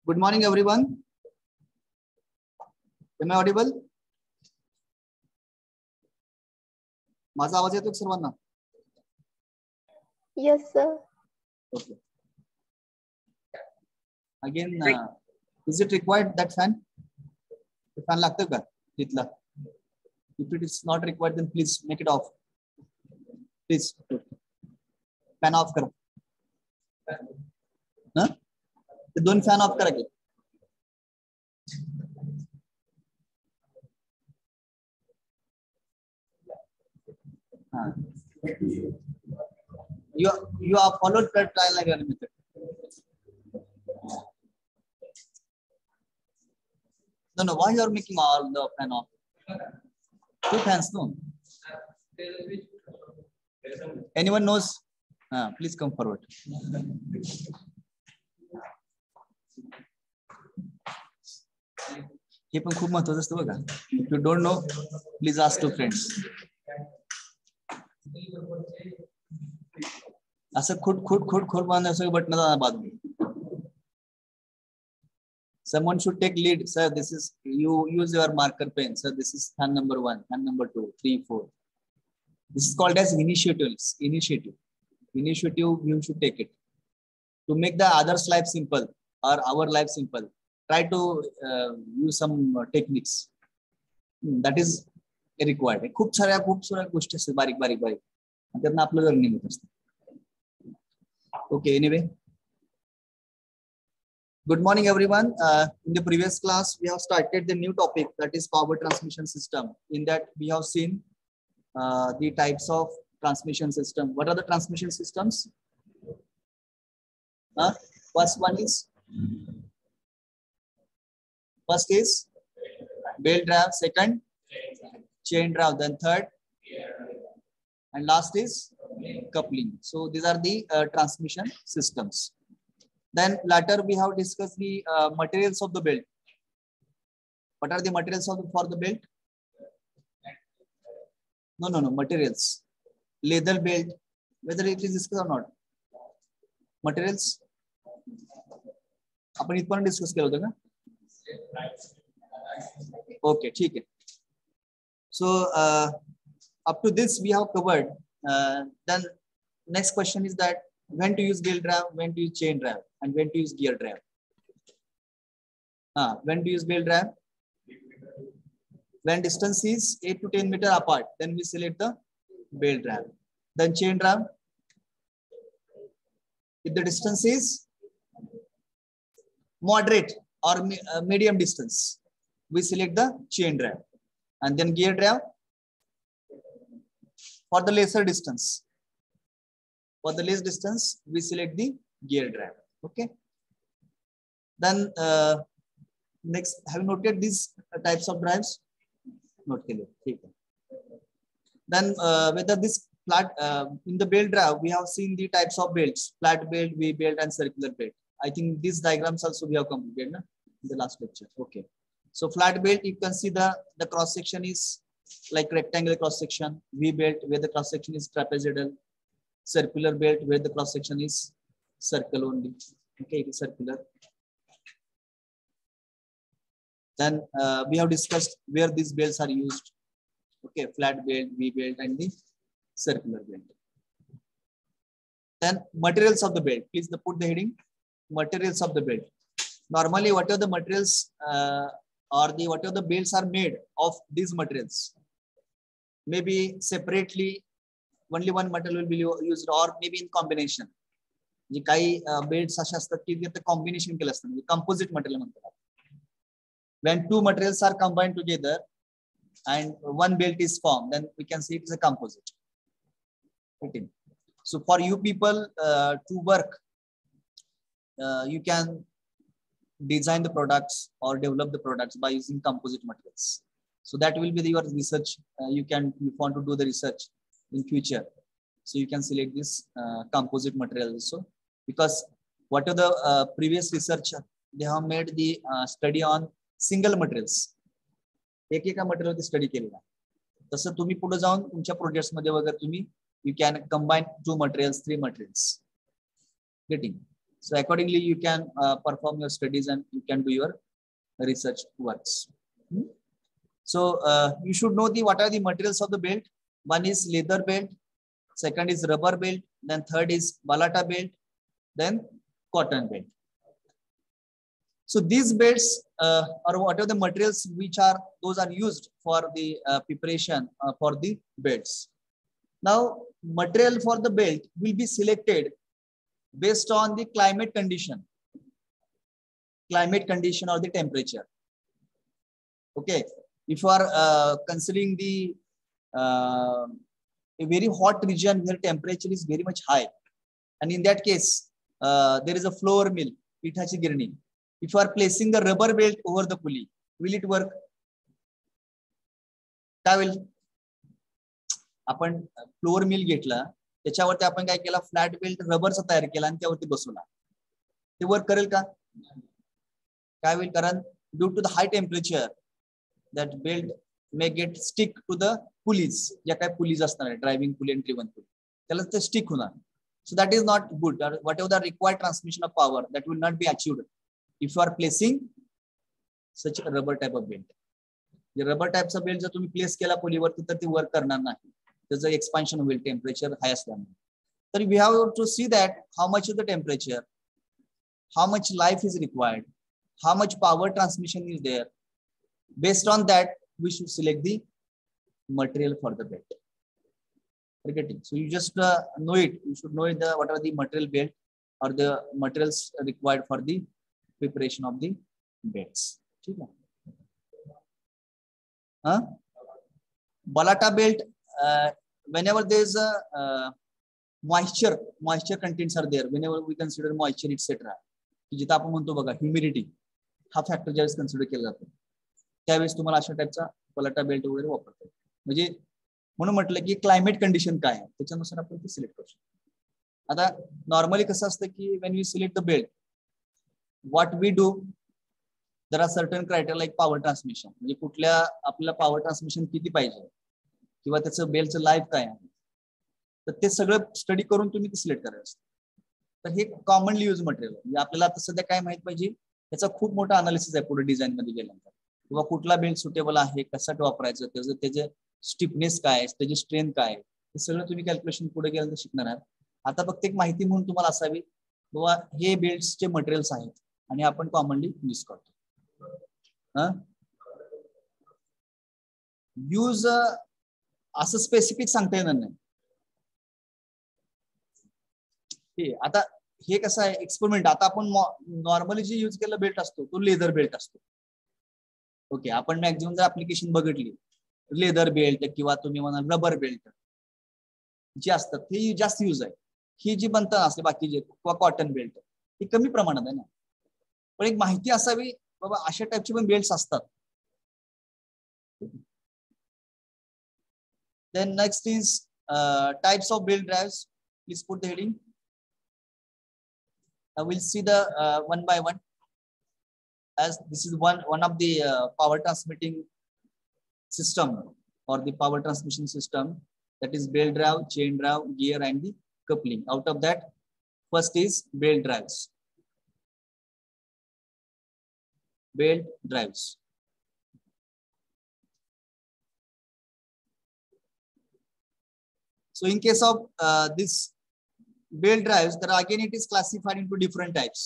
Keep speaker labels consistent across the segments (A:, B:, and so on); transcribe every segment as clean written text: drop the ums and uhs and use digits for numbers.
A: Good morning, everyone. Am I audible? माझा आवाज येतो सर्वांना?
B: Yes, sir.
A: Okay. Again, is it required that fan? The fan लागतं का तिथला? If it is not required, then please make it off. Please. Fan off करो. हाँ? ते दोन fan off करा के. हाँ. You have followed the trial and error method. No, why you are making all the fan off? Two fans, no? Anyone knows? Please come forward. हे पण खूप महत्त्वाचं असतं बघा. If you don't know, please ask two friends. असं खोट बांधण्याचं button बाजू. Someone should take lead. Sir, this is, you use your marker pen. Sir, this is fan number 1, fan number 2, 3, 4. This is called as initiatives. Initiative, you should take it. To make the others' life simple or our life simple, try to use some techniques. That is required. खूप साऱ्या गोष्टी असतात बारीक त्यांना आपलं learning होत असतं. Okay, anyway. Good morning, everyone. In the previous class, we have started the new topic, that is power transmission system. In that, we have seen the types of transmission system. What are the transmission systems? First is belt drive. Second, chain drive. Then third, and last is coupling. So these are the transmission systems. Then later we have discussed the materials of the belt. What are the materials for the belt? No, materials. Leather belt, whether it is discussed or not. Materials. आपण इथपर्यंत discuss केलं होतं का? Okay, ठीक आहे. So up to this we have covered. Then next question is that when to use belt drive, when to use chain drive, and when to use gear drive. When to use belt drive? When distance is 8 to 10 meters apart, then we select the belt drive. Then chain drive. If the distance is moderate or medium distance, we select the chain drive. And then gear drive for the lesser distance. For the less distance, we select the gear drive. Okay. Then next, have you noted these types of drives? Note. Then whether this flat in the belt drive, we have seen the types of belts: flat belt, V belt, and circular belt. I think these diagrams also we have completed in the last lecture. Okay. So flat belt, you can see the cross section is like rectangular cross section. V belt, where the cross section is trapezoidal. Circular belt, where the cross section is circle only. Okay, it is circular. Then we have discussed where these belts are used. Okay, flat belt, V belt, and the circular belt. Then materials of the belt. Please put the heading materials of the belt. Normally, whatever the materials whatever the belts are made of these materials, maybe separately. Only one material will be used, or maybe in combination. जे काही belts अशा असतात की ते combination केलं असतं, म्हणजे composite material म्हणतात. When two materials are combined together and one belt is formed, then we can say it is a composite. Okay. So for you people to work, you can design the products or develop the products by using composite materials. So that will be your research. You want to do the research in future, so you can select this composite material also, because what are the previous research, they have made the study on single materials. एकेका material study केलेला. तसं तुम्ही पुढे जाऊन तुमच्या projects मध्ये वगैरे तुम्ही you can combine 2 materials, 3 materials. Getting. So accordingly, you can perform your studies and you can do your research works. So you should know what are the materials of the belt. One is leather belt, second is rubber belt, then third is balata belt, then cotton belt. So these belts are what are the materials which are used for the preparation for the belts. Now material for the belt will be selected based on the climate condition or the temperature. Okay, if you are considering the a very hot region where temperature is very much high, and in that case there is a flour mill, pitachi girni. If you are placing the rubber belt over the pulley, will it work? काय होईल? आपण flour मिल घेतला, त्याच्यावरती आपण काय केला, flat belt रबरचा तयार केला आणि त्यावरती बसवला. ते वर्क करेल का? काय होईल? कारण due to the high temperature that belt may get stick to the pulleys. ज्या काय पुलीज असणार आहे, ड्रायव्हिंग पुली आणि ड्रिव्हन पुली, त्याला ते स्टिक होणार. So that is not good. What ever the required transmission of power that will not be achieved if you are placing such a rubber type of belt. The rubber type of belt जर तुम्ही place केला पुलीवरती तर ती work करणार नाही. त्याचं expansion होईल temperature हाय असल्यामुळे. तर we have to see that how much is the temperature, how much life is required, how much power transmission is there. Based on that, we should select the material for the belt. So you just know it. You should know what are the material belt or the materials required for the preparation of the belts. ठीक है? Balata belt, whenever there is a moisture contents are there, whenever we consider moisture etc. जिथे आपण म्हणतो बघा humidity हा factor ज्यावेळेस consider केला जातो त्यावेळेस तुम्हाला अशा टाइपचा बलाटा बेल्ट वगैरे वापरतात. म्हणजे म्हणून म्हटलं की क्लायमेट कंडिशन काय आहे त्याच्यानुसार आपण ते सिलेक्ट करू शकतो. आता नॉर्मली कसं असतं की when we select the belt, what we do, there are certain criteria like power transmission. म्हणजे कुठल्या आपल्याला पॉवर ट्रान्समिशन किती पाहिजे किंवा त्याचं बेलचं लाईफ काय आहे, तर ते सगळं स्टडी करून तुम्ही ते सिलेक्ट करायचं असतं. तर हे कॉमनली यूज मटेरियल म्हणजे आपल्याला आता सध्या काय माहित पाहिजे, त्याचा खूप मोठा अनालिसिस आहे पुढे डिझाईन मध्ये गेल्यानंतर, किंवा कुठला बेल्ट सुटेबल आहे, कसा वापरायचं, त्याचे स्टिफनेस काय, त्याची स्ट्रेंथ काय, हे सगळं तुम्ही कॅल्क्युलेशन पुढे गेल्यानंतर शिकणार आहात. आता फक्त एक माहिती म्हणून तुम्हाला असावी बाबा हे बेल्ट्सचे मटेरियल्स आहेत आणि आपण कॉमनली यूज करतो. यूज असं स्पेसिफिक सांगता येणार नाही. आता हे कसं आहे एक्सपेरिमेंट. आता आपण नॉर्मली जे यूज केलेला बेल्ट असतो तो लेदर बेल्ट असतो. ओके, आपण मॅक्झिमम जर ऍप्लिकेशन बघितली लेदर बेल्ट किंवा तुम्ही म्हणाल रबर बेल्ट जे असतात हे जास्त यूज आहे. ही जी बनतात असते बाकीचे किंवा कॉटन बेल्ट ही कमी प्रमाणात आहे ना. पण एक माहिती असावी बाबा अशा टाइपचे पण बेल्ट्स असतात. Then next is types of belt drives. Please put the heading. We'll see the one by one, as this is one of the power transmitting system or the power transmission system, that is belt drive, chain drive, gear and the coupling. Out of that, first is belt drives. Belt drives. So in case of this belt drives, there again it is classified into different types.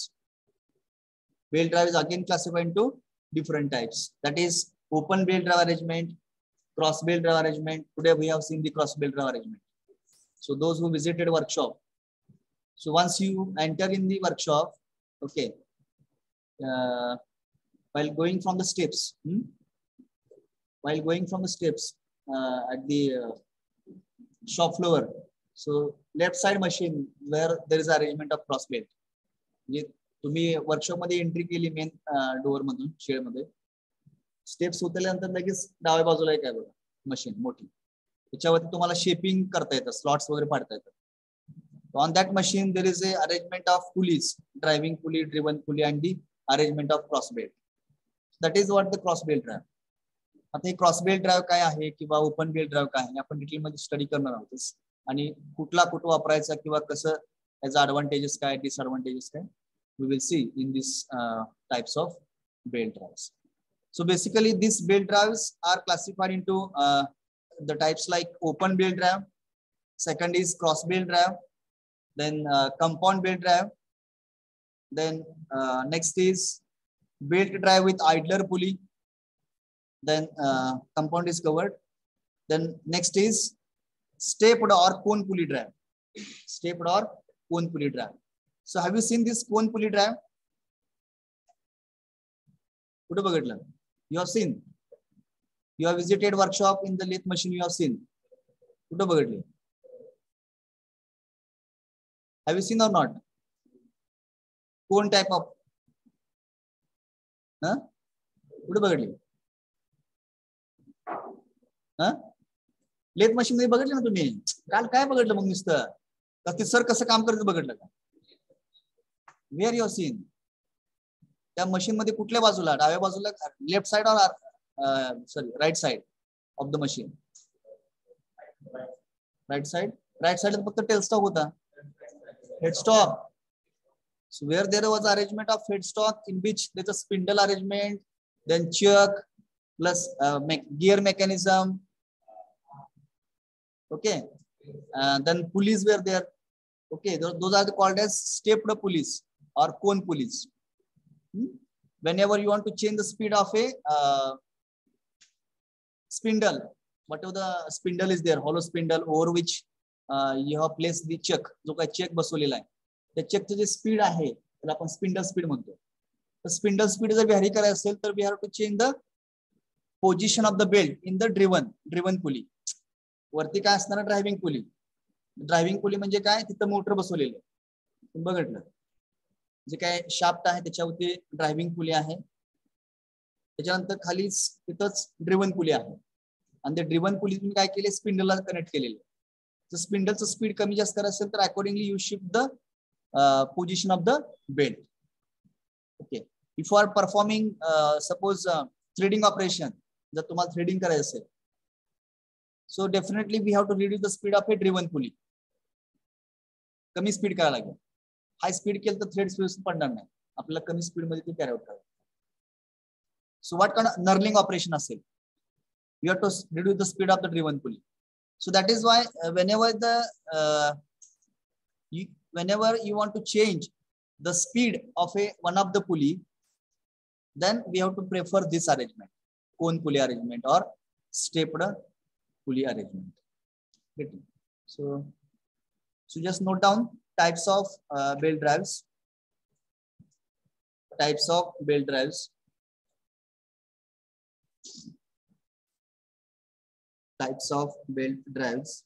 A: Belt drive is again classified into different types. That is open belt drive arrangement, cross belt drive arrangement. Today we have seen the cross belt drive arrangement. So those who visited workshop. So once you enter in the workshop, okay, while going from the steps, at the shop floor, so left side machine where there is arrangement of cross belt. म्हणजे तुम्ही workshop मध्ये entry केली main door मधून shade मध्ये, steps उतरल्यानंतर लगेच डाव्या बाजूला एक आहे बघा मशीन मोठी, त्याच्यावरती तुम्हाला शेपिंग करता येतं, स्लॉट्स वगैरे पाडता येतात. On that machine there is a arrangement of pulleys, driving pulley, driven pulley and the arrangement of cross belt. That is what the cross belt drive. आता हे क्रॉस बेल्ट ड्राइव्ह काय आहे किंवा open belt drive काय आहे आपण detail मध्ये study करणार आहोत, आणि कुठला कुठं वापरायचा किंवा कसं त्याचा ऍडव्हान्टेजेस काय, डिसएडव्हान्टेजेस काय we will see in these types of belt drives. So basically, these belt drives are classified into the types like open belt drive. Second is cross belt drive. Then compound belt drive. Then next is belt drive with idler pulley. Then compound is covered. Then next is stepped or cone pulley drive. Stepped or cone pulley drive. So have you seen this cone pulley drive? You have seen. You have visited workshop in the lathe machine. You have seen. Have you seen or not? Cone type of. Huh? Lathe machine मध्ये बघितलं ना तुम्ही? काल काय बघितलं मग नुसतं? तर ते सर कसं काम करतं बघितलं का? Where you seen? त्या मशीन मध्ये कुठल्या बाजूला? डाव्या बाजूला, लेफ्ट साइड और sorry right side of the machine? Right side. Right side फक्त टेल स्टॉक होता. Head stock. So where there was arrangement of head stock in which there's a spindle arrangement, then chuck plus gear mechanism. Okay, then pulleys were there. Okay, those are called as stepped pulleys or cone pulleys. Whenever you want to change the speed of a spindle, whatever the spindle is there, hollow spindle over which you have placed the chuck, जो काही check बसवलेला आहे, त्या चेकचं जे speed आहे त्याला आपण spindle speed म्हणतो. तर spindle speed जर व्हॅरी करायचं असेल तर we have to change the position of the belt in the driven pulley. वरती काय असणार? ड्रायव्हिंग पुली. ड्रायव्हिंग पुली म्हणजे काय? तिथं मोटर बसवलेलं आहे. बघितलं जे काय शाफ्ट आहे त्याच्यावरती ड्रायव्हिंग पुली आहे. त्याच्यानंतर खाली तिथंच ड्रिवन पुली आहे आणि ते ड्रिवन पुली तुम्ही काय केले? स्पिंडलला कनेक्ट केलेले. जर स्पिंडलचं स्पीड कमी जास्त करायचं असेल तर accordingly you shift the position of the belt. Okay, if you are performing suppose threading operation, जर तुम्हाला threading करायचं असेल, so definitely we have to reduce the speed of a driven pulley. कमी स्पीड करायला लागेल. हाय स्पीड केलं तर thread व्यवस्थित पडणार नाही. आपल्याला कमी स्पीड मध्ये ते कॅरी आउट करायचं. So what kind of knurling operation असेल, you have to reduce the speed of the driven pulley. So that is why whenever you want to change the speed of one of the pulley, then we have to prefer this arrangement, cone pulley arrangement or stepped pulley arrangement. So just note down types of belt drives. Types of belt drives. Types of belt drives.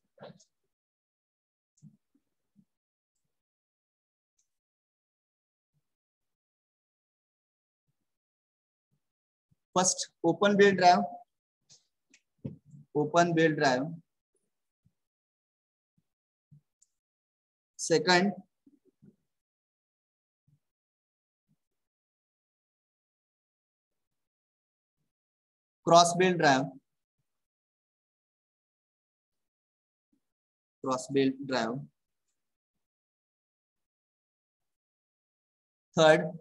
A: First, open belt drive. Open belt drive. Second, cross belt drive. Cross belt drive. Third,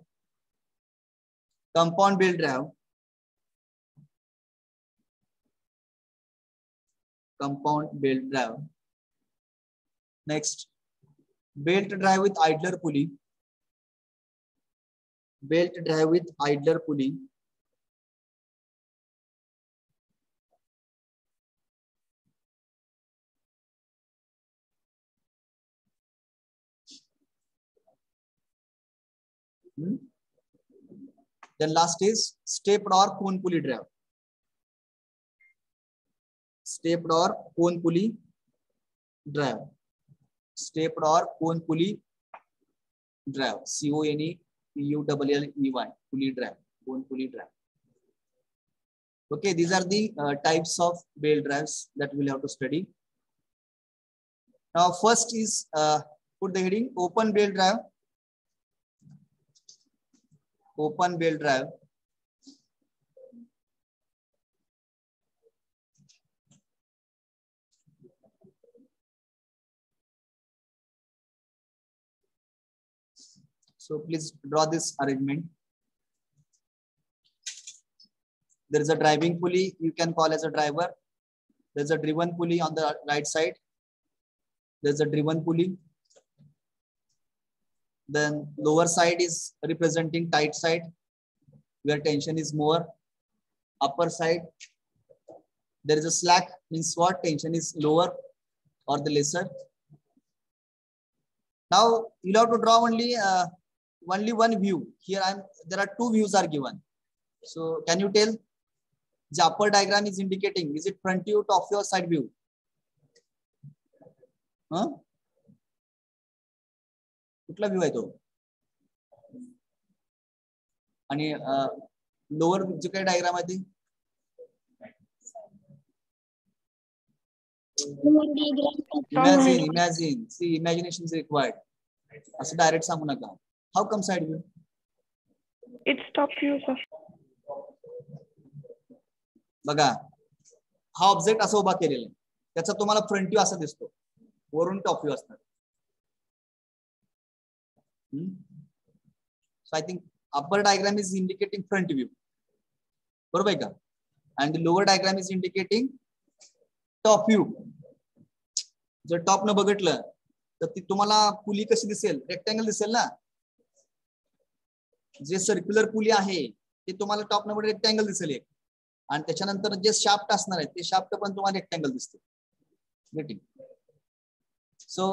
A: compound belt drive. Compound belt drive. Next, belt drive with idler pulley. Belt drive with idler pulley. Then last is stepped or cone pulley drive. Stepped or cone pulley drive. Stepped or cone pulley drive. CONEPULLEY. Pulley drive. Cone pulley drive. Okay, these are the types of belt drives that we'll have to study. Now, first is put the heading open belt drive. Open belt drive. So please draw this arrangement. There is a driving pulley, you can call as a driver. There's a driven pulley on the right side. There's a driven pulley. Then lower side is representing tight side, where tension is more. Upper side, there is a slack, means what? Tension is lower or the lesser. Now you have to draw only one view. Here there are two views are given. So can you tell the upper diagram is indicating, is it front view, top view or side view? कुठला view आहे तो? आणि lower जो काही diagram आहे ती imagine see imagination is required. असं direct सांगू नका. How come side view?
B: It's top view, sir.
A: बघा, हा ऑब्जेक्ट असा उभा केलेला आहे, त्याचा तुम्हाला फ्रंट व्ह्यू असा दिसतो, वरून टॉप व्ह्यू असणार. So I think upper diagram is indicating front view, बरोबर आहे का? And the lower diagram is indicating top view. जर टॉप न बघितलं तर ती तुम्हाला पुली कशी दिसेल? रेक्टँगल दिसेल ना. जे सर्क्युलर पुली आहे ते तुम्हाला टॉप न रेक्टँगल दिसेल एक, आणि त्याच्यानंतर जे शाफ्ट असणार आहे ते शाफ्ट पण तुम्हाला रेक्टँगल दिसते. Getting? So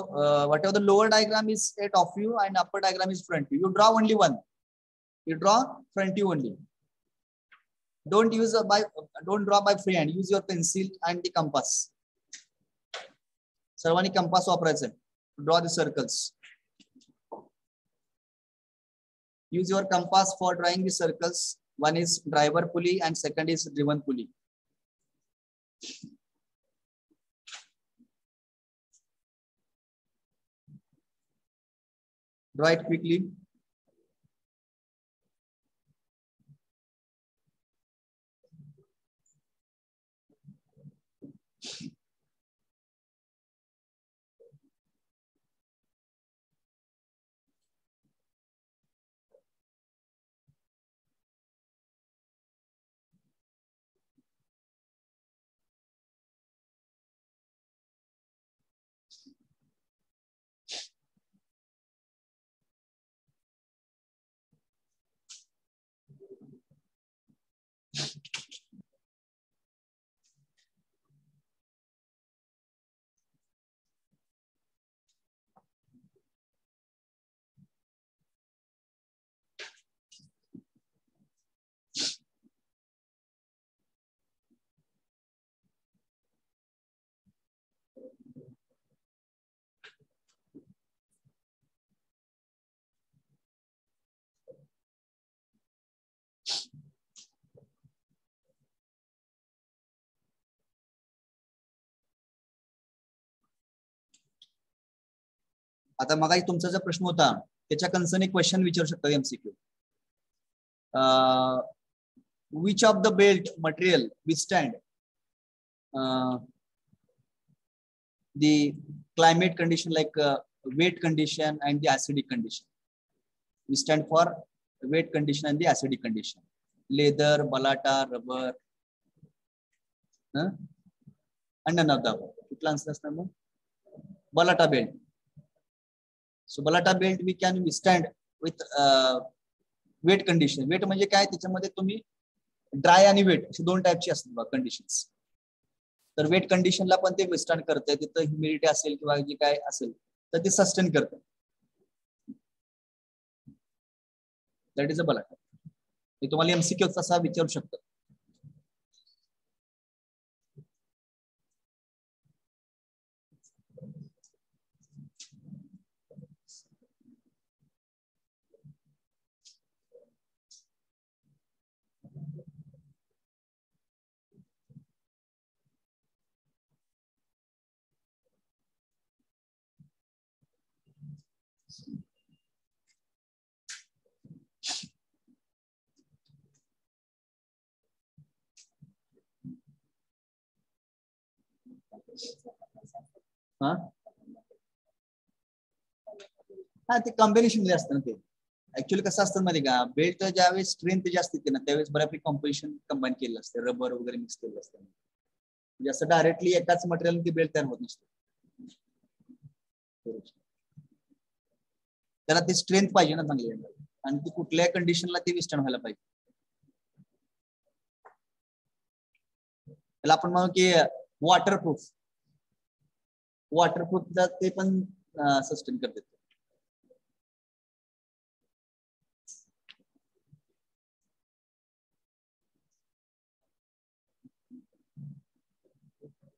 A: whatever the lower diagram is a top view and upper diagram is front view. You draw only one. You draw front view only. Don't draw by freehand. Use your pencil and the compass. सर्वांनी compass वापरायचं आहे. Draw the circles. Use your compass for drawing the circles. One is driver pulley and second is driven pulley. Draw it quickly. आता मगाशी तुमचा जो प्रश्न होता त्याच्या कन्सर्न एक क्वेश्चन विचारू शकता MCQ. which of the belt material withstand the climate condition like wet condition and the acidic condition? Withstand for wet condition and the acidic condition. Leather, balata, rubber, and none of them. कुठला answer असणार मग? balata belt. So balata belt we can withstand with wet condition. Wet म्हणजे काय? त्याच्यामध्ये तुम्ही dry आणि wait असे दोन टाइपचे असतात बघा कंडिशन्स. तर वेट कंडिशनला पण ते विस्टँड करते, तिथं ह्युमिडिटी असेल किंवा जे काय असेल तर ते सस्टेन करते. That is a balata. मी तुम्हाला एमसीक्यू असा विचारू शकतो. हा ते कॉम्बिनेशन मध्ये असतं ना ते. ऍक्च्युअली कसं असतं माहिती का, बेल्ट ज्यावेळेस स्ट्रेंथ जास्त येते ना त्यावेळेस बऱ्यापैकी कॉम्पोजिशन कंबाईन केलेलं असते, रबर वगैरे मिक्स केलेलं असतं. म्हणजे असं डायरेक्टली एकाच मटेरियल ती बेल्ट तयार होत नसते. त्याला ती स्ट्रेंथ पाहिजे ना चांगली, आणि ती कुठल्याही कंडिशनला ती विस्टर्न व्हायला पाहिजे. त्याला आपण म्हणू की वॉटरप्रूफ ते पण सस्टेन करते.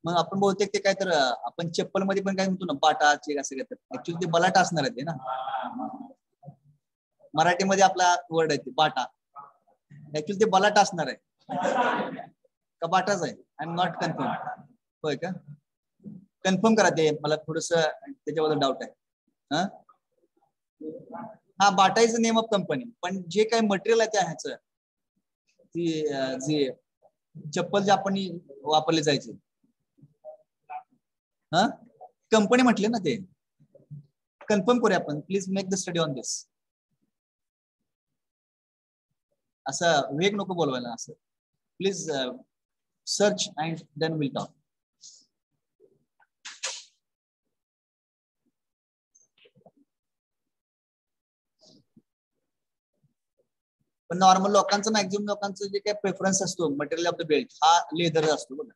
A: मग आपण बहुतेक ते काय तर आपण चप्पल मध्ये पण काय म्हणतो ना, बाटाचे असं काय तर, ऍक्च्युअली ते बलाटा असणार आहे ते ना, मराठीमध्ये आपला वर्ड आहे ते बाटा, ऍक्च्युअली ते बलाटा असणार आहे का बाटाच आहे, आय एम नॉट कन्फर्म. होय का, कन्फर्म करा ते, मला थोडस त्याच्याबद्दल डाऊट आहे. हा, Bata is the name of company, पण जे काही मटेरियल आहे त्या ह्याचं, ती जे चप्पल जे आपण वापरले जायचे, हा कंपनी म्हटले ना ते, कन्फर्म करूया आपण, please make the study on this. असं वेग नको बोलवायला, असं please search and then will talk. पण नॉर्मल लोकांचं, मॅक्झिमम लोकांचं जे काही प्रेफरन्स असतो मटेरियल ऑफ द बेल्ट हा लेदर असतो बघा,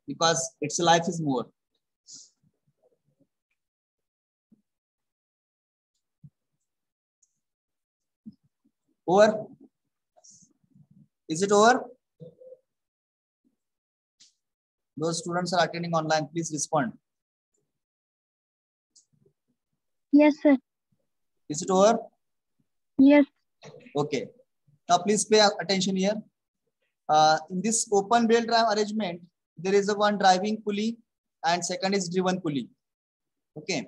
A: because it's life is more. Over? Is it over? Those students are attending online, please respond.
B: Yes, sir.
A: Is it over?
B: Yes.
A: Okay. Now please pay attention here. In this open belt drive arrangement, there is a one driving pulley and second is driven pulley. Okay.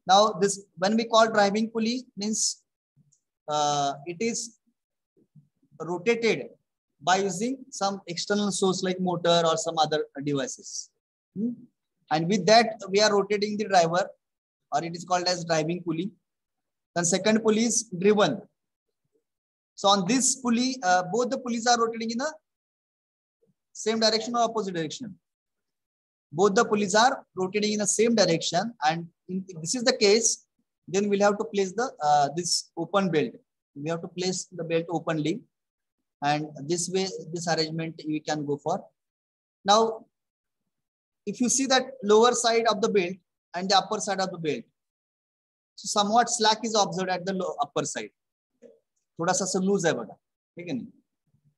A: Now this, when we call driving pulley, means it is rotated by using some external source like motor or some other devices. And with that, we are rotating the driver, or it is called as driving pulley. Then second pulley is driven. So on this pulley, both the pulleys are rotating in the same direction or opposite direction. Both the pulleys are rotating in the same direction, and if this is the case, then we'll have to place the this open belt. We have to place the belt openly, and this way, this arrangement we can go for. Now, if you see that lower side of the belt and the upper side of the belt, so somewhat slack is observed at the upper side. Thoda sa loose hai bata, theek hai nahi?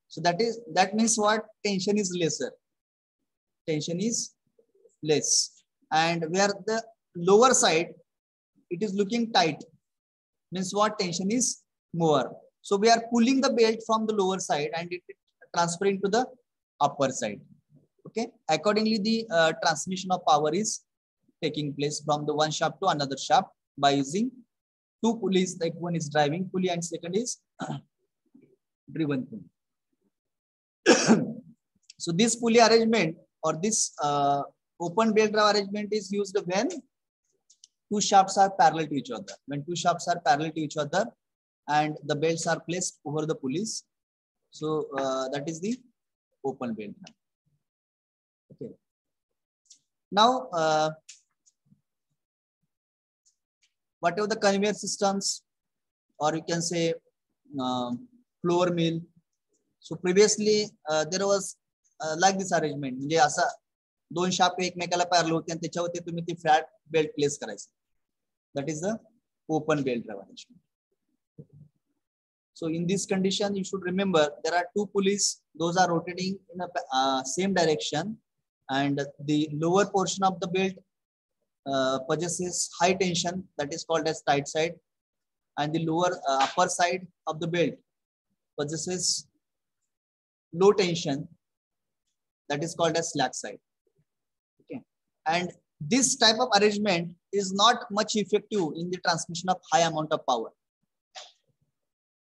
A: So that means what? Tension is lesser. Tension is less, and where the lower side it is looking tight, means what? Tension is more. So we are pulling the belt from the lower side and it transferring to the upper side. Okay. Accordingly, the transmission of power is taking place from the one shaft to another shaft by using two pulleys, like one is driving pulley and second is driven pulley. So this pulley arrangement or this open belt drive arrangement is used when two shafts are parallel to each other. When two shafts are parallel to each other and the belts are placed over the pulleys. So that is the open belt drive. Okay. Now, whatever the conveyor systems, or you can say floor mill. So previously there was like this arrangement. म्हणजे असा दोन shaft एकमेकाला parallel होते आणि त्याच्यावरती तुम्ही ती flat belt place करायचं. That is the open belt drive arrangement. So in this condition, you should remember there are two pulleys. Those are rotating in a same direction, and the lower portion of the belt possesses high tension, that is called as tight side, and the lower upper side of the belt possesses low tension, that is called as slack side. Okay, and this type of arrangement is not much effective in the transmission of high amount of power.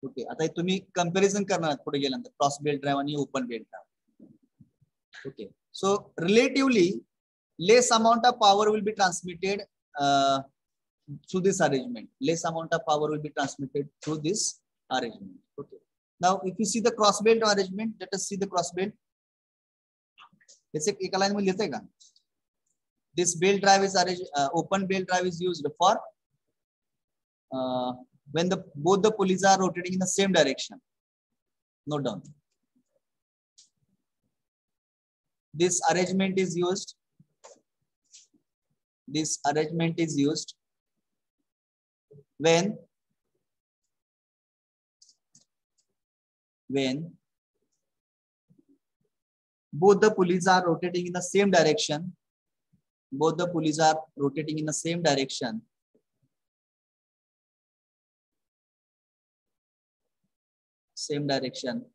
A: Okay, आता तुम्ही comparison करणार पुढे गेल्यानंतर cross belt drive आणि open belt drive. Okay, so relatively less amount of power will be transmitted through this arrangement. Less amount of power will be transmitted through this arrangement. Okay. Now, if you see the cross belt arrangement, let us see the cross belt. एक line में लेते हैं. This belt drive is open belt drive is used for when both the pulleys are rotating in the same direction. Note down. This arrangement is used. This arrangement is used when both the pulleys are rotating in the same direction. Both the pulleys are rotating in the same direction. Same direction.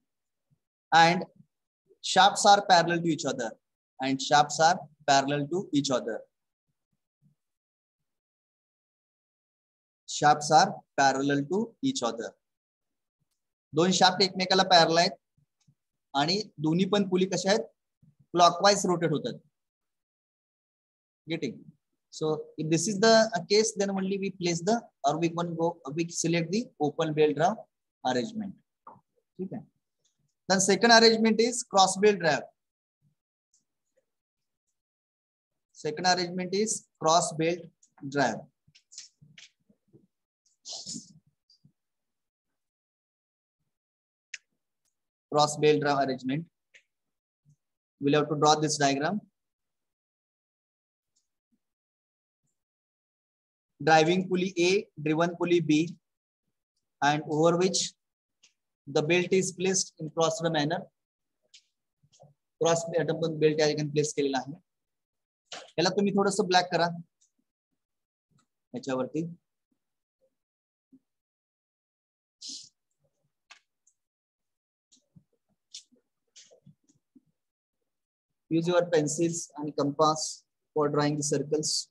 A: And shafts are parallel to each other. And shafts are parallel to each other. Shafts are parallel to each other. दोन shaft एकमेकाला parallel आहेत आणि दोन्ही पण पुली कशा आहेत clockwise rotate होतात. Getting. So if this is the case, then only we place the or we select the open belt drive arrangement. Okay. Then second arrangement is cross belt drive. Second arrangement is cross belt drive. Cross belt drive arrangement. We'll have to draw this diagram. Driving pulley A, driven pulley B, and over which the belt is placed in crossed manner. Cross belt या ठिकाणी place केलेला आहे. याला तुम्ही थोडंसं black करा याच्यावरती. Use your pencils and compass for drawing the circles.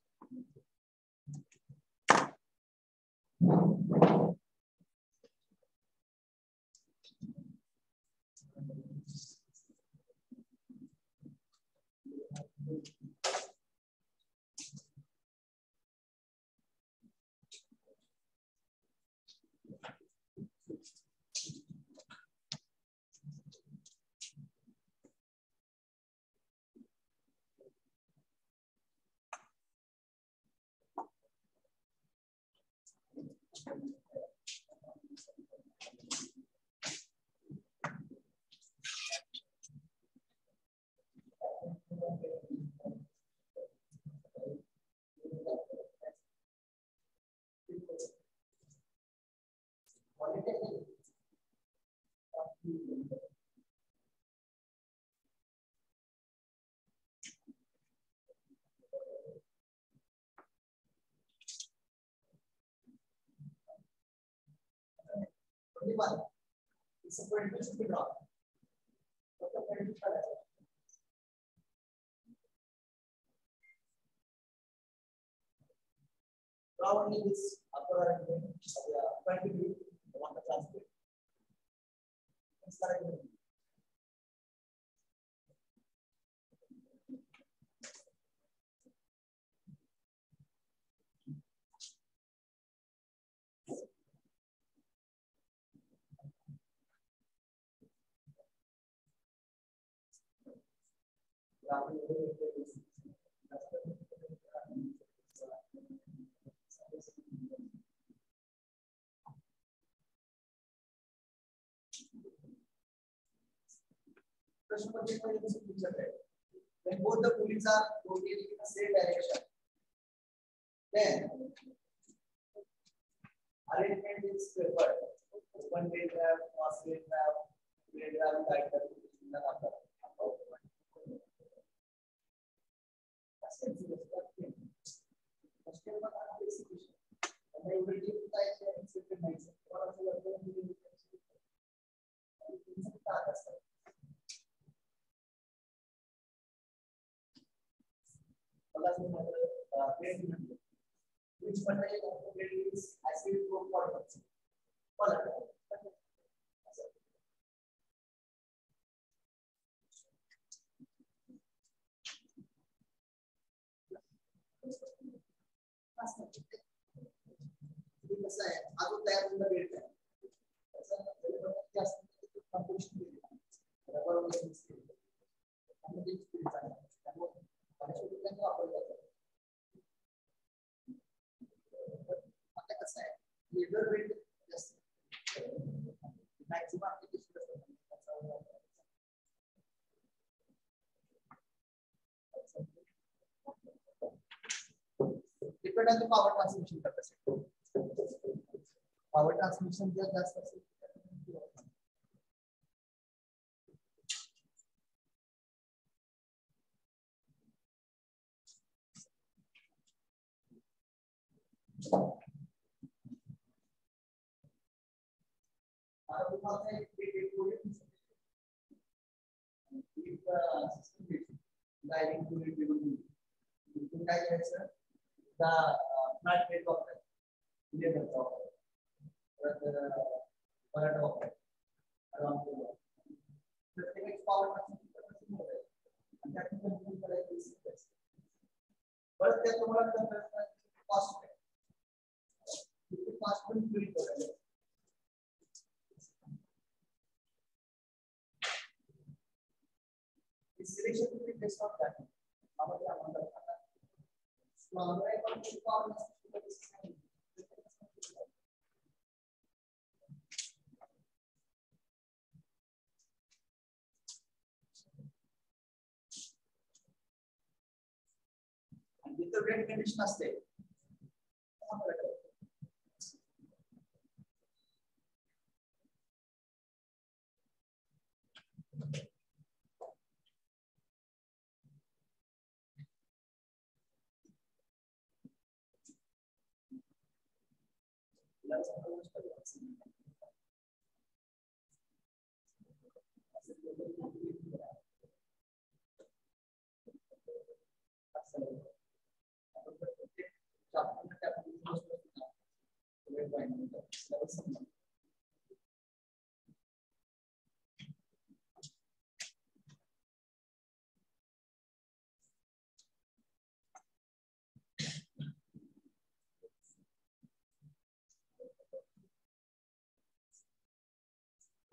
A: It's a very interesting draw. Draw only this upper arrangement, 20 degree, I want to translate. When both the pulleys are rotating in the same direction, then arrangement is preferred. Open belt drive, cross belt drive, Idler Pulley. Which material of the blade is acid for products? अजून तयार झालेला belt आहे त्याचा किती असतं composition केली rubber mix केली आणि ते स्पिरिट आहे त्यामुळे पाण्याचा वापर करतात आता कसं आहे लेदर बेल्ट जास्त maximum application depend on the power transmission capacity power transmission जर जास्त असेल काय करायचं फ्लॅट प्लेट वापरायचं लेदर वापरायचं प्रत्येक पॉवर ट्रान्समिशन परत त्या तुम्हाला कॉस्ट पण बिल्ड करायचं selection to be based on that. And with the rate condition state.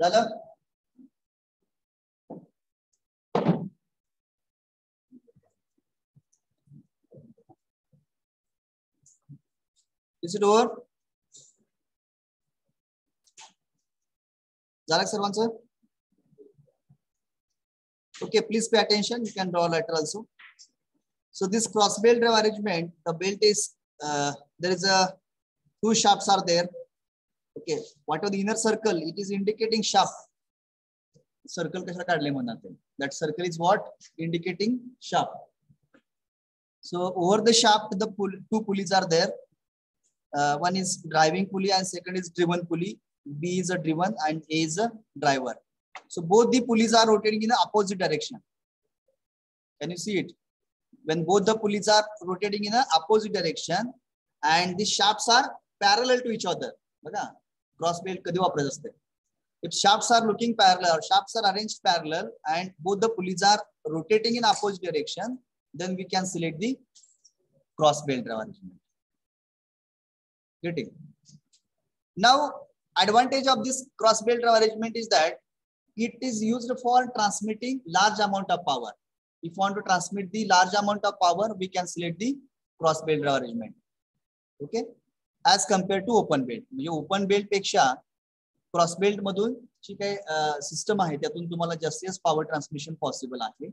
A: झालं Is it over? झालं सर्वांचं Okay, please pay attention. You can draw a letter also. So this cross belt drive arrangement, the belt is there is a two shafts are there. Okay, what are the inner circle? It is indicating shaft. Circle कशा काढले म्हणतात that circle is what indicating shaft. So over the shaft the two pulleys are there. One is driving pulley and second is driven pulley. B is a driven and A is a driver. So both the pulleys are rotating in the opposite direction. Can you see it? When both the pulleys are rotating in the opposite direction and the shafts are parallel to each other. Cross belt कधी वापरायचं असते? If shafts are looking parallel, shafts are arranged parallel and both the pulleys are rotating in opposite direction, then we can select the cross belt drive arrangement. Getting? Now, advantage of this cross belt drive arrangement is that it is used for transmitting large amount of power. If you want to transmit the large amount of power, we can select the cross belt drive arrangement. Okay? As compared to open belt. म्हणजे open belt पेक्षा cross belt मधून जी काही system आहे त्यातून तुम्हाला जास्तीत power transmission possible आहे.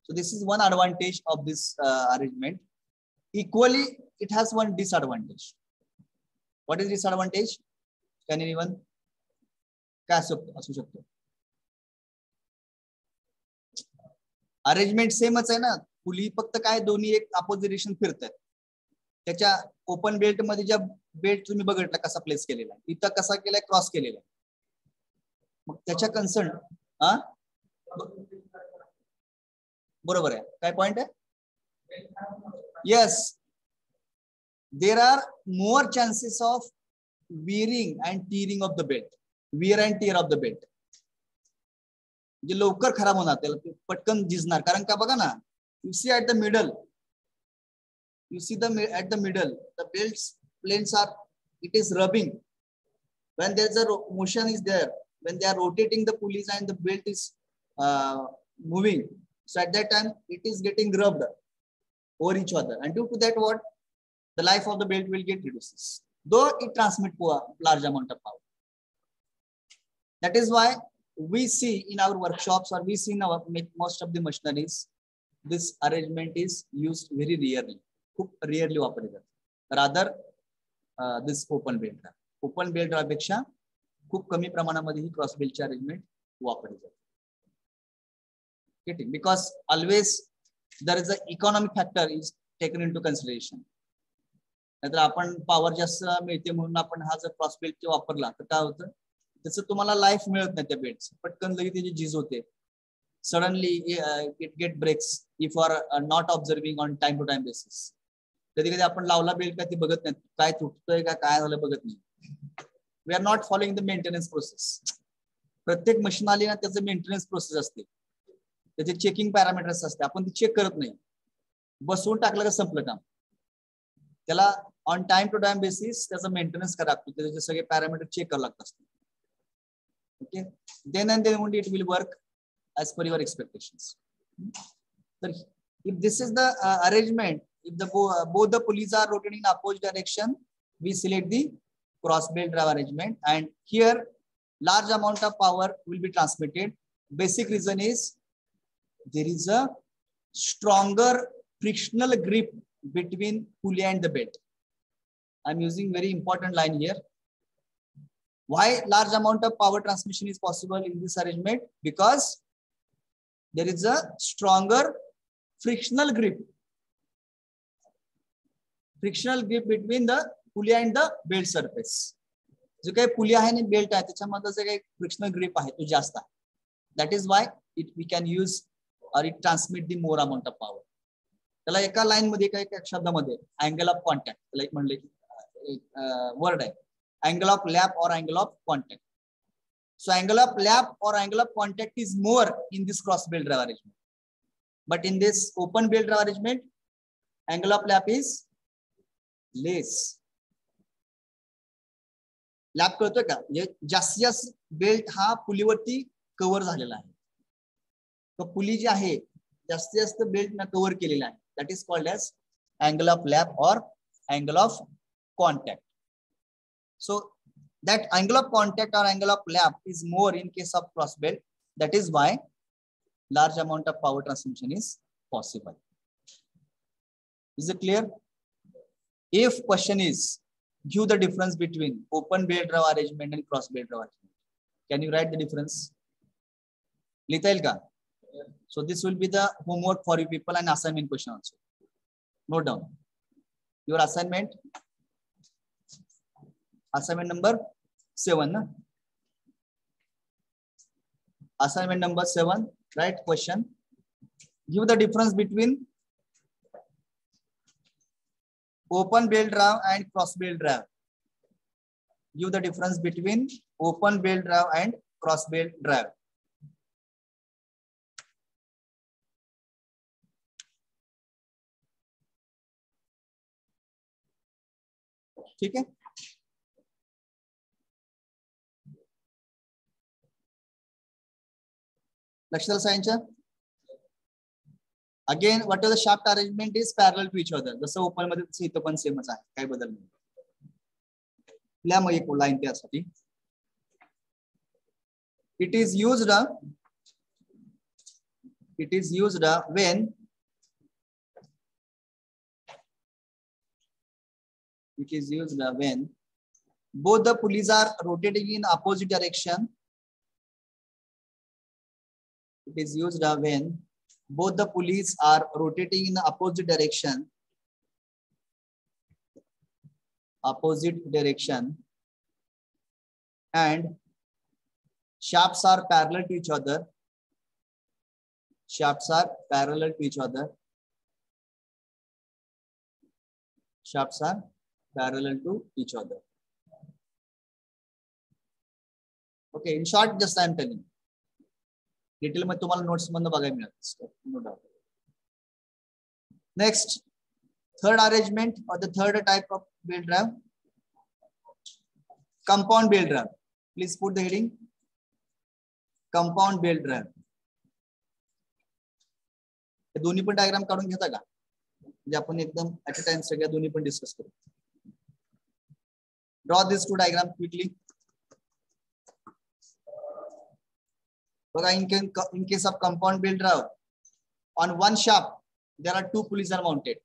A: So this is one advantage of this arrangement. Equally, it has one disadvantage. What is disadvantage? Can anyone? काय असू शकतो? अरेंजमेंट सेमच आहे ना, पुली फक्त काय दोन्ही एक अपोजिट डायरेक्शन फिरतात. त्याच्या ओपन बेल्ट मध्ये ज्या बेल्ट तुम्ही बघितला कसा प्लेस केलेला आहे, इथं कसा केलाय क्रॉस केलेला आहे. मग त्याच्या कन्सर्न बरोबर आहे. काय पॉइंट आहे? Yes, there are more chances of wearing and tearing of the belt. Wear and tear of the belt. जे लवकर खराब होणार, त्याला पटकन झिजणार. कारण का बघा ना, you see at the middle, you see at the middle, the belts planes are, it is rubbing When there's a motion is there, when they are rotating the pulleys and the belt is moving, so at that time it is getting rubbed over each other, and due to that, what the life of the belt will get reduces, though it transmits large amount of power. That is why we see in our workshops, or we see in our most of the machineries, this arrangement is used very rarely. खूप rarely वापरले जाते. Rather, this open belt drive. Open belt drive पेक्षा खूप कमी प्रमाणामध्ये ही cross बेल्टची arrangement वापरली जाते. Getting, because always there is a economic factor is taken into consideration. नाहीतर आपण पॉवर जास्त मिळते म्हणून आपण हा जर क्रॉस बेल्ट वापरला तर काय होतं, त्याचं तुम्हाला लाईफ मिळत नाही त्या बेल्ट, पटकन लगेच त्याची झीज होते. Suddenly it get breaks if are not observing on time to time basis. कधी कधी आपण लावला बेल्ट काय ते बघत नाही, काय तुटतोय का काय झालं बघत नाही. We are not following the maintenance process. प्रत्येक मशीन आली ना त्याचं मेंटेनन्स प्रोसेस असते, त्याचे चेकिंग पॅरामीटर्स असते, आपण ते चेक करत नाही. बसवून टाकलं का संपलं काम. त्याला on time to time basis त्याचं मेंटेनन्स करावं लागतं, त्याचे सगळे पॅरामीटर चेक करावं लागत असते. Okay, then and then only it will work as per your expectations. So if this is the arrangement, if the both the pulleys are rotating in opposite direction, we select the cross belt drive arrangement, and here large amount of power will be transmitted. Basic reason is there is a stronger frictional grip between pulley and the belt. I'm using very important line here. Why large amount of power transmission is possible in this arrangement? Because there is a stronger frictional grip between the pulley and the belt surface. जो काही पुली आहे आणि belt आहे त्याच्यामध्ये जे काही frictional grip आहे तो जास्त आहे. That is why we can use or it transmit the more amount of power. त्याला एका लाईन मध्ये एका शब्दामध्ये अँगल ऑफ कॉन्टॅक्ट, त्याला एक म्हणले की वर्ड आहे अँगल ऑफ लॅप और angle of contact. So angle of lap or angle of contact is more in this cross belt drive arrangement, but in this open belt drive arrangement, angle of lap is less. Lap कळतोय का, म्हणजे जास्तीत जास्त belt हा पुलीवरती cover झालेला आहे. तो पुली जी आहे जास्तीत जास्त बेल्ट न कव्हर केलेला आहे. That is called as angle of lap और angle of contact. So that angle of contact or angle of lap is more in case of cross belt. That is why large amount of power transmission is possible. Is it clear? If question is give the difference between open belt drive arrangement and cross belt drive arrangement, can you write the difference? लिहिता येईल का? So this will be the homework for you people and assignment question also. Note down your assignment. Assignment number 7. Na? Assignment number 7. Right question. Give the difference between open belt drive and cross belt drive. Give the difference between open belt drive and cross belt drive. ठीक है. लक्षात सायन्सच्या again what the shaft arrangement is parallel to each other. जसं open मध्ये तसं इथं पण सेमच आहे, काही बदल नाही. आपल्या मग एक लाईन त्यासाठी it is used when both the pulleys are rotating in opposite direction. It is used when both the pulleys are rotating in the opposite direction, and shafts are parallel to each other. Shafts are parallel to each other. Shafts are parallel to each other. Okay, in short, just I am telling. Detail मध्ये तुम्हाला notes मधून बघायला मिळतात. No doubt. Next, third arrangement और the third type of belt drive. Compound belt drive. Please put the heading. Compound belt drive. हे दोन्ही पण diagram काढून घेता का? म्हणजे आपण एकदम ऍट अ टाइम सगळ्या दोन्ही पण डिस्कस करू. Draw these two diagrams quickly. In case of compound belt drive, on one shaft there are two pulleys are mounted,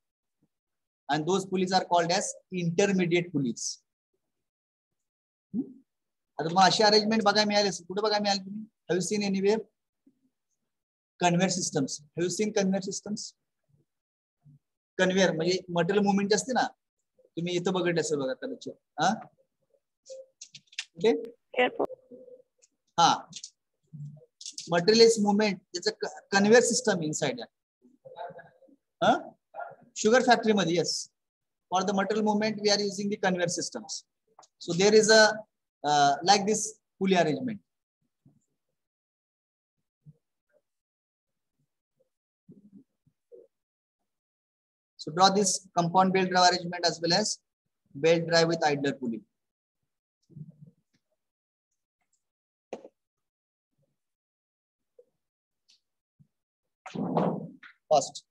A: and those pulleys are called as intermediate pulleys. आता तुम्हाला अशी arrangement बघायला मिळाली असेल. कुठे बघायला मिळाली तुम्ही? Have you seen anywhere? Conveyor systems. Have you seen conveyor systems? Conveyor म्हणजे मटेरियल मुवमेंट असते ना, तुम्ही इथं बघितलं असेल बघा कदाचित. हा हा material is movement. It's a conveyor system inside. Sugar factory मध्ये, yes. For the material movement we are using the conveyor systems. So there is a like this pulley arrangement. So draw this compound belt drive arrangement as well as belt drive with idler pulley. First.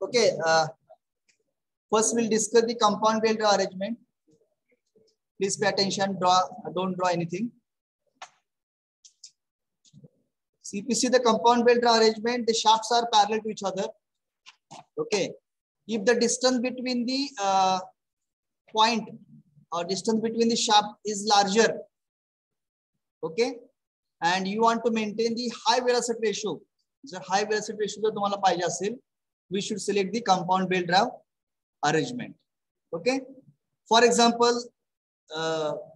A: Okay, first we'll discuss the compound belt arrangement. Please pay attention, don't draw anything. So if you see the compound belt arrangement, the shafts are parallel to each other. Okay, if the distance between the point or distance between the shaft is larger, okay, and you want to maintain the high velocity ratio, the high velocity ratio that तुम्हाला पाहिजे असेल, we should select the compound belt drive arrangement. Okay, for example,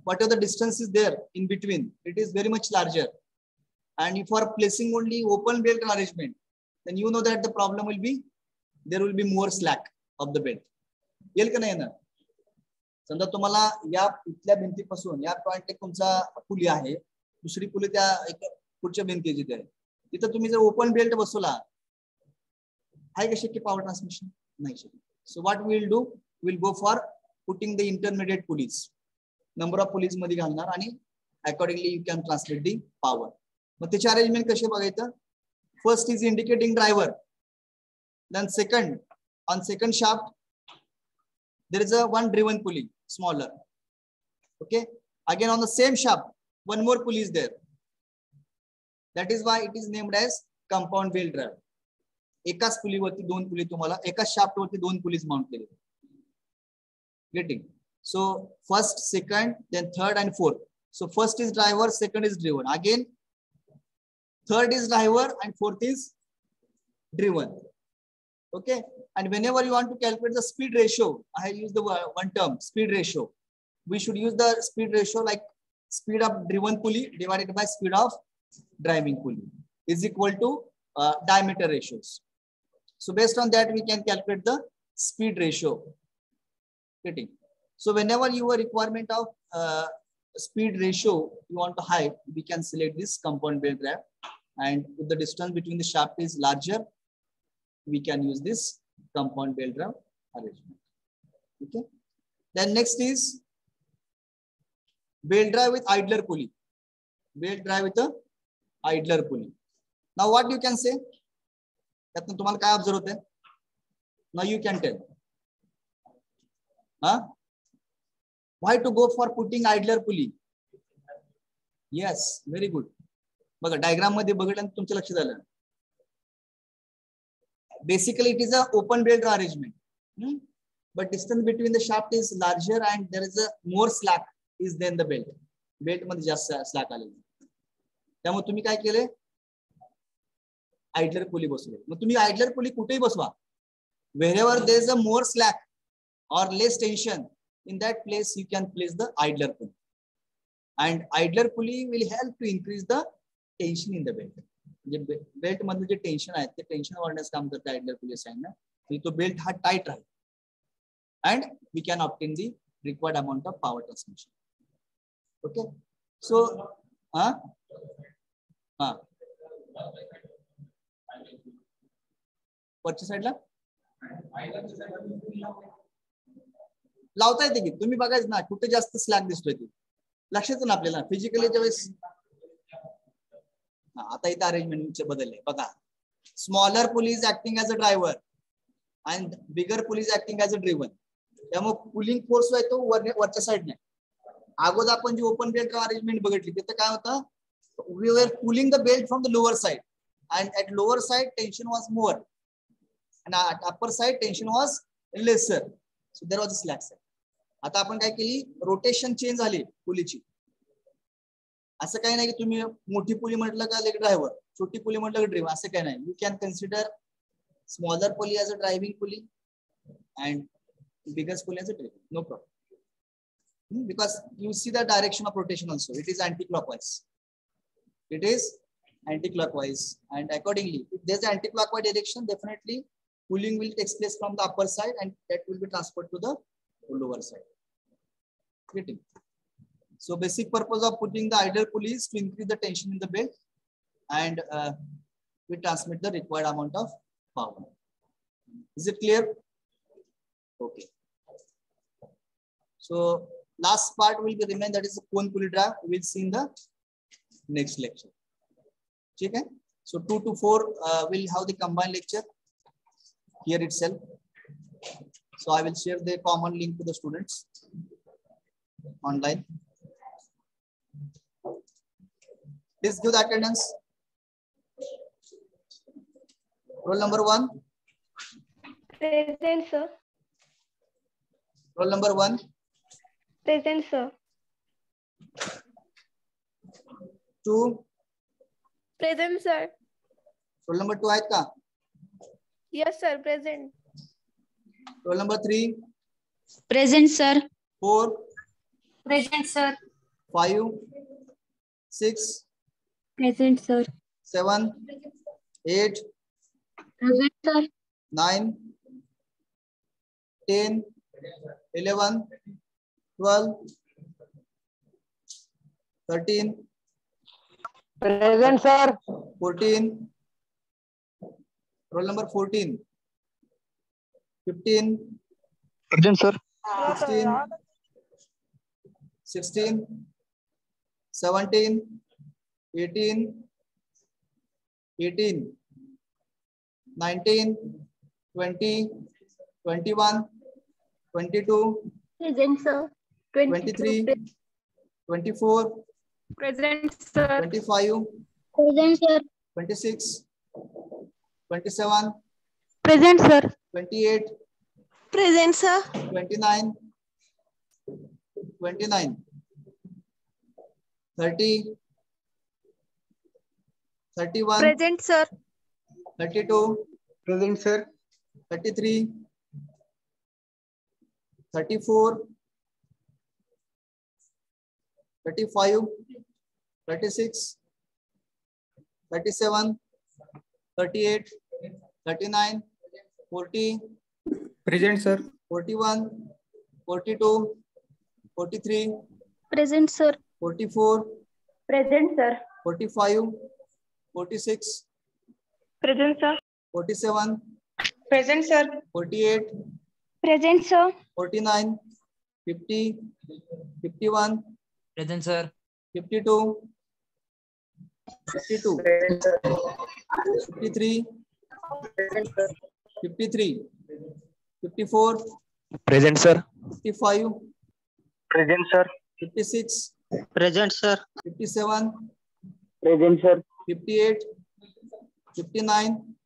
A: whatever the distance is there in between, it is very much larger, and if you are placing only open belt arrangement, then you know that the problem will be there will be more slack of the belt. येईल का नाही येणार? समजा तुम्हाला या इथल्या भिंतीपासून या point एक तुमचा पुली आहे, दुसरी पुली त्या एक पुढच्या भिंतीची आहे, तिथं तुम्ही जर ओपन बेल्ट बसवला, आहे का शक्य पॉवर ट्रान्समिशन? नाही शक्य. So what we will do, will go for putting the intermediate pulleys, number of pulleys मध्ये घालणार आणि accordingly you can translate the power. मग त्याचे अरेंजमेंट कसे बघायचं? First is indicating driver, then second, on second shaft there is a one driven pulley, smaller. Okay, again on the same shaft one more pulley is there, that is why it is named as compound belt drive. एकाच पुली वरती दोन पुली, तुम्हाला एकाच shaft वरती दोन pulleys mount केले. Getting? So first, second, then third and fourth. So first is driver, second is driven, again third is driver and fourth is driven. Okay. And whenever you want to calculate the speed ratio, I use the one term, speed ratio. We should use the speed ratio like speed of driven pulley divided by speed of driving pulley is equal to diameter ratios. So based on that, we can calculate the speed ratio. Getting. So whenever you have requirement of speed ratio you want to hide, we can select this compound belt drive, and if the distance between the shaft is larger, we can use this compound belt drive arrangement. Okay. Then next is belt drive with idler pulley. Belt drive with a idler pulley. Now what you can say? त्यातून तुम्हाला काय observe होते? Now you can tell. Huh? Why to go for putting idler pulley? Yes, very good. बघा diagram मध्ये बघितल्यानंतर तुमच्या लक्षात आलं. Basically, it is a open belt arrangement, but distance between the shaft is larger and there is a more slack is than the belt. Belt मध्ये जास्त slack आलेलं. त्यामुळे तुम्ही काय केले? Idler pulley बसवले. मग तुम्ही idler pulley कुठेही बसवा. Wherever there is a more slack or less tension, in that place you can place the idler pulley. And idler pulley will help to increase the tension in the belt. Belt मधलं जे tension आहे ते tension वाढण्यास काम करते आयडलर पुली साइडनं. तो belt हा tight Raheel and we can obtain the required amount of power transmission. Okay. So वरच्या साइडला लावता येते की तुम्ही बघायचं ना कुठे जास्त स्लॅग दिसतोय ते लक्षात ना आपल्याला फिजिकली ज्यावेळेस. आता इथे अरेंजमेंट बदलले बघा. Smaller pulley is acting as a driver and bigger pulley is acting as a driven. त्यामुळे पुलिंग फोर्स आहे तो वरच्या साईडने. अगोदर आपण जी ओपन बेल्ट अरेंजमेंट बघितली तिथं काय होतं? We were pulling the belt from the lower side and at lower side tension was more and at upper side tension was lesser. So there was a slack side. आता आपण काय केली? Rotation change झाली पुलीची. असं काही नाही की तुम्ही मोठी पुली म्हटलं का ड्रायव्हर, छोटी पुली म्हटलं का ड्रायव्हर, असं काही नाही. You can consider smaller pulley as a driving pulley and bigger pulley as a driving. No problem. Because you see the direction of rotation also. It is anti clockwise. It is anti-clockwise, and accordingly, if there is anti-clockwise direction, definitely pulling will take place from the upper side, and that will be transferred to the lower side. Getting. So basic purpose of putting the idler pulley is to increase the tension in the belt and we transmit the required amount of power. Is it clear? Okay. So last part will be remain, that is the cone pulley drive. We will see in the next lecture. Okay. So 2 to 4 will have the combined lecture here itself. So I will share the common link to the students online. Please give the attendance. Roll number 1.
C: Present, sir.
A: Roll number 1.
C: Present, sir.
A: 2.
C: Present, sir.
A: Roll number 2 आहेत का?
C: Yes, sir. Present.
A: Roll number 3.
D: Present, sir.
A: 4.
D: Present, sir.
A: 5. 6.
D: Present, sir.
A: 7. 8.
D: Present, sir.
A: 9. 10. 11. 12. 13.
E: Present, sir.
A: 14. Roll number 14. 15.
E: Present, sir.
A: 16. 16. 17. 18. 18. 19. 20. 21. 22.
C: Present, sir.
A: 23. 24.
C: Present, sir.
A: 25.
B: Present, sir.
A: 26. 27.
C: Present, sir.
A: 28.
C: Present, sir.
A: 29. 29. 30. 31.
C: Present, sir.
A: 32.
E: Present, sir.
A: 33, 34, 35, 36, 37, 38, 39, 40,
E: Present, sir.
A: 41, 42, 43,
C: Present, sir.
A: 44,
C: Present, sir.
A: 45, 46,
C: Present, sir.
A: 47,
C: Present, sir.
A: 48,
C: Present, sir.
A: 49, 50, 51,
E: Present, sir.
A: 52, 52, 53, 53, 54,
E: Present, sir.
A: 55,
E: Present, sir.
A: 56,
E: Present, sir.
A: 57,
E: Present, sir.
A: 58, 59.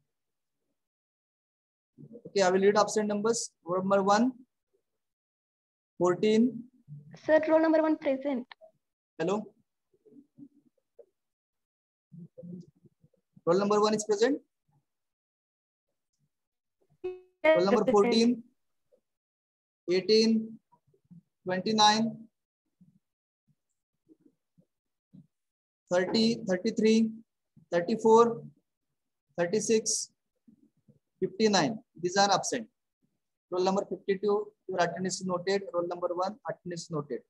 A: Okay, I will read absent numbers. Roll number 1, 14.
C: Sir, roll number 1 present.
A: Hello. Roll number 1 is present. Roll number 14, 18, 29, 30, 33, 34, 36, 59. These are absent. Roll number 52, your attendance is noted. Roll number 1, attendance is noted.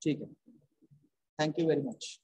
A: ठीक है. Thank you very much.